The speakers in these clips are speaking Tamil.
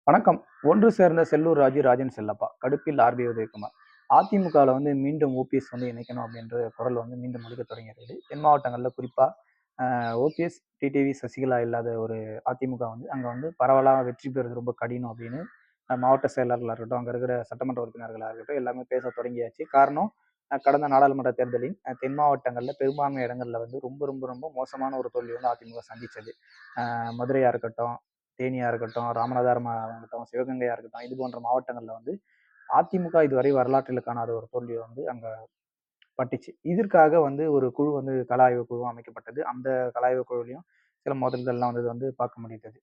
வணக்கம். ஒன்று சேர்ந்த செல்லூர் ராஜு, ராஜன் செல்லப்பா. கடுப்பில் ஆர்பி உதயகுமார். அதிமுகவுல மீண்டும் ஓபிஎஸ் இணைக்கணும் அப்படின்ற குரல் மீண்டும் ஒலிக்கத் தொடங்கியிருக்குது. தென் மாவட்டங்கள்ல குறிப்பா ஓபிஎஸ், டிடிவி, சசிகலா இல்லாத ஒரு அதிமுக அங்க பரவலா வெற்றி பெறுவது ரொம்ப கடினம் அப்படின்னு மாவட்ட செயலாளர்களா இருக்கட்டும், அங்க இருக்கிற சட்டமன்ற உறுப்பினர்களா இருக்கட்டும், எல்லாமே பேசத் தொடங்கியாச்சு. காரணம், கடந்த நாடாளுமன்ற தேர்தலில் தென் மாவட்டங்கள்ல பெரும்பான்மை இடங்கள்ல ரொம்ப ரொம்ப ரொம்ப மோசமான ஒரு தோல்வி அதிமுக சந்திச்சது. மதுரையா இருக்கட்டும், தேனியா இருக்கட்டும், ராமநாதபுரமா இருக்கட்டும், சிவகங்கையா இருக்கட்டும், இது போன்ற மாவட்டங்கள்ல அதிமுக இதுவரை வரலாற்றில் காணாத ஒரு தோல்வியை அங்க பட்டுச்சு. இதற்காக ஒரு குழு கள ஆய்வு குழு அமைக்கப்பட்டது. அந்த கள ஆய்வு குழுவிலயும் சில மோதல்கள்லாம் வந்தது பார்க்க முடிந்தது.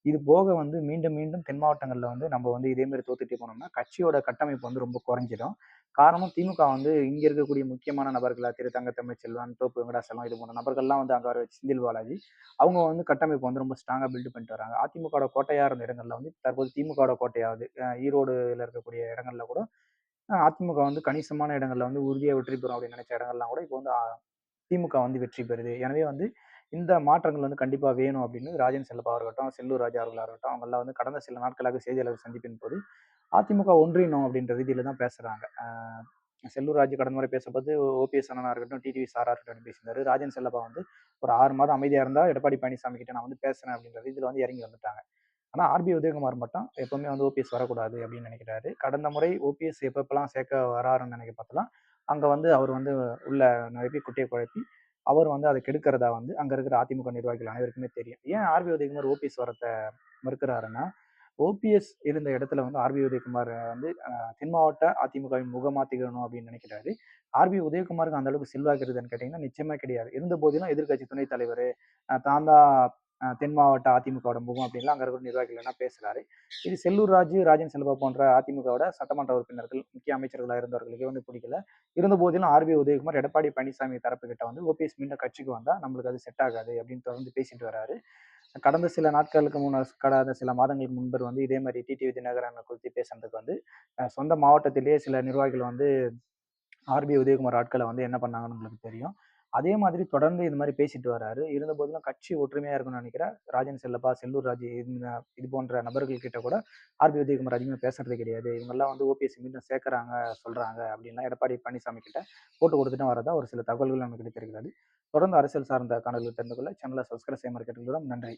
இது போக மீண்டும் மீண்டும் தென் மாவட்டங்கள்ல நம்ம இதே மாரி தோத்துட்டே போனோம்னா, கட்சியோட கட்டமைப்பு ரொம்ப குறைஞ்சிடும். காரணம், திமுக இங்க இருக்கக்கூடிய முக்கியமான நபர்களா திரு தங்க தமிழ்ச்செல்வன், தோப்பு வெங்கடாசலம் இது போன்ற நபர்கள்லாம் அங்க வர வச்சு செந்தில் பாலாஜி, அவங்க கட்டமைப்பு ரொம்ப ஸ்ட்ராங்கா பில்ட் பண்ணிட்டு வராங்க. அதிமுகவோட கோட்டையா இருந்த இடங்கள்ல தற்போது திமுகவோட கோட்டையாவது ஈரோடுல இருக்கக்கூடிய இடங்கள்ல கூட அதிமுக கணிசமான இடங்கள்ல உறுதியா வெற்றி பெறும் அப்படின்னு நினைச்ச இடங்கள்லாம் கூட இப்போ திமுக வெற்றி பெறுது. எனவே இந்த மாற்றங்கள் கண்டிப்பா வேணும் அப்படின்னு ராஜன் செல்லப்பா இருக்கட்டும், செல்லூர் ராஜா அவர்களா இருக்கட்டும், அவங்கெல்லாம் கடந்த சில நாட்களாக செய்தியாளர் சந்திப்பின் போது அதிமுக ஒன்றியணும் அப்படின்ற ரீதியில தான் பேசுறாங்க. செல்லூர் ராஜு கடந்த முறை பேசும்போது ஓபிஎஸ் அண்ணனா இருக்கட்டும், டிடிவி சாரா இருக்கட்டும் பேசியிருந்தாரு. ராஜன் செல்லப்பா ஒரு 6 மாதம் அமைதியா இருந்தா எடப்பாடி பழனிசாமி கிட்ட நான் பேசுறேன் அப்படின்ற ரீதியில இறங்கி வந்துட்டாங்க. ஆனா ஆர்பி உதயகுமார் மட்டும் எப்பவுமே ஓபிஎஸ் வரக்கூடாது அப்படின்னு நினைக்கிறாரு. கடந்த முறை ஓபிஎஸ் எப்பப்பெல்லாம் சேர்க்க வராருன்னு நினைக்க பார்த்தலாம், அங்க அவர் உள்ள நுழைப்பி குட்டையை குழப்பி அவர் அதை கெடுக்கிறதா அங்க இருக்கிற அதிமுக நிர்வாகிகள் அனைவருக்குமே தெரியும். ஏன் ஆர்பி உதயகுமார் ஓபிஎஸ் வரத்த மறுக்கிறாருன்னா, ஓபிஎஸ் இருந்த இடத்துல ஆர்பி உதயகுமார் தென் மாவட்ட அதிமுகவின் முகமா திகழணும் அப்படின்னு நினைக்கிறாரு. ஆர்பி உதயகுமாருக்கு அந்த அளவுக்கு செல்வாக்கு இருக்குதுன்னு கேட்டீங்கன்னா நிச்சயமா கிடையாது. இருந்த போதிலும் எதிர்க்கட்சி துணைத் தலைவர் தான் தான் தென் மாவட்ட அதிமுகவோட முகம் அப்படின்லாம் அங்க இருக்கிற நிர்வாகிகள் என்ன பேசுறாரு. இது செல்லூர் ராஜு, ராஜன் செல்வா போன்ற அதிமுகவோட சட்டமன்ற உறுப்பினர்கள், முக்கிய அமைச்சர்களா இருந்தவர்களுக்கே பிடிக்கல. இருந்த போதிலும் ஆர்பி உதயகுமார் எடப்பாடி பழனிசாமி தரப்பு கிட்ட ஓபிஎஸ் மீண்டும் கட்சிக்கு வந்தா நம்மளுக்கு அது செட் ஆகாது அப்படின்னு தொடர்ந்து பேசிட்டு வராரு. கடந்த சில நாட்களுக்கு கடந்த சில மாதங்களுக்கு முன்பு இதே மாதிரி டிடிவி தினகரன் குறித்து பேசுறதுக்கு சொந்த மாவட்டத்திலேயே சில நிர்வாகிகள் ஆர்பி உதயகுமார் ஆட்களை என்ன பண்ணாங்கன்னு உங்களுக்கு தெரியும். அதே மாதிரி தொடர்ந்து இது மாதிரி பேசிட்டு வராரு. இருந்த போதிலும் கட்சி ஒற்றுமையா இருக்கும்னு நினைக்கிறேன். ராஜன் செல்லப்பா, செல்லூர் ராஜு இது போன்ற நபர்கள் கிட்ட கூட ஆர்பி உதயகுமார் அதிகமா பேசுறது கிடையாது. இவங்கெல்லாம் ஓபிஎஸ் மீண்டும் சேர்க்கறாங்க, சொல்றாங்க அப்படின்லாம் எடப்பாடி பழனிசாமி கிட்ட போட்டு கொடுத்துட்டு வரதா ஒரு சில தகவல்கள் நமக்கு கிடைத்திருக்கிறது. தொடர்ந்து அரசியல் சார்ந்த காணொலிகள் தெரிந்து கொள்ள சேனலை சப்ஸ்கிரைப் செய்யுமாறு கேட்டுக்கொள்கிறோம். நன்றி.